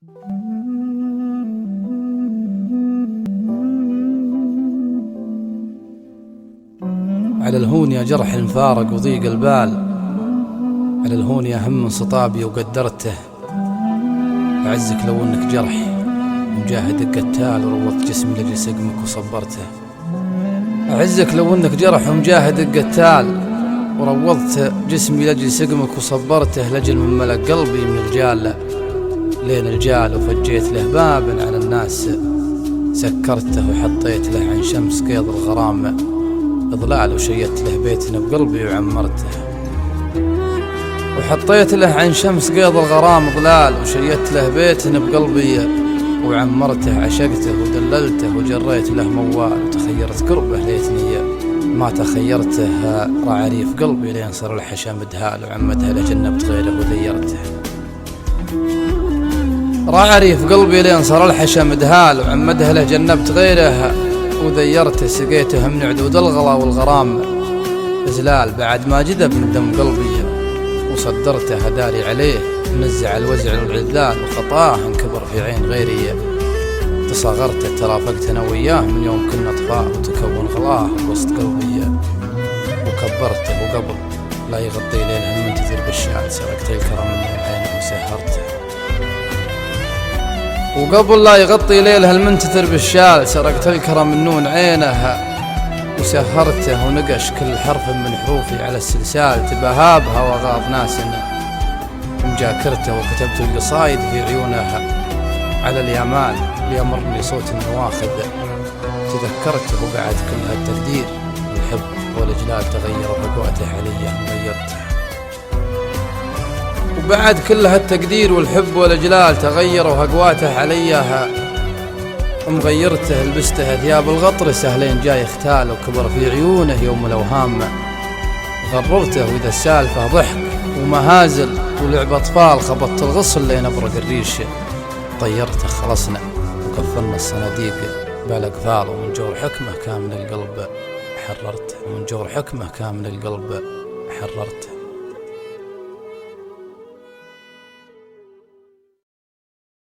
على الهون يا جرح المفارق وضيق البال، على الهون يا هم انصطابي وقدرته، أعزك لو انك جرح ومجاهد قتال وروضت جسمي لجل سقمك وصبرته. أعزك لو انك جرح ومجاهد قتال وروضت جسمي لجل سقمك وصبرته، لجل من ملك قلبي من الجال لين الجال، وفجيت له باب على الناس سكرته، وحطيت له عن شمس قيض الغرام إضلال، وشيدت له بيتنا بقلبي وعمرته. وحطيت له عن شمس قيض الغرام إضلال، وشيدت له بيتنا بقلبي وعمرته. عشقته ودللته وجريت له موال، وتخيرت قربه ليتني ما تخيرته. رعريف قلبي لين صار الحشا مدهال، وعمدها لجنبت غيره وذيرته. رعريف قلبي لين صار الحشا مدهال، وعمدها له جنبت غيره وذيرته. سقيته من عدود الغلا والغرام إزلال، بعد ما جذب من دم قلبي وصدرته. هداري عليه منزع الوزع والعذلال، وخطاه انكبر في عين غيري تصاغرته. ترافقت انا وياه من يوم كنا اطفال، وتكون غلاه وسط قلبي وكبرته. وقبل لا يغطي ليلها المنتظر بالشال، سرقت الكرم من عينه وسهرته. وقبل لا يغطي ليلها المنتثر بالشال، سرقت الكرم من نون عينها وسهرته. ونقش كل حرف من حروفي على السلسال، تبهابها وغاض ناسنا مجاكرته. وكتبت القصايد في عيونها على اليمال، ليمرني صوت النواخذ تذكرته. وبعد كل هالتقدير والحب والإجلال تغير، وفقوته علي مغيرته. وبعد كل هالتقدير والحب والإجلال تغير، وهقواته عليها ومغيرته. لبسته ثياب الغطر سهلين جاي اختال، وكبر في عيونه يوم الأوهام غررته. وإذا السالفة ضحك ومهازل ولعب أطفال، خبطت الغصن لين أبرق الريش طيرته. خلصنا وكفلنا الصناديق بالأقفال، ومن جور حكمه كامل القلب حررته. ومن جور حكمه كامل القلب حررته.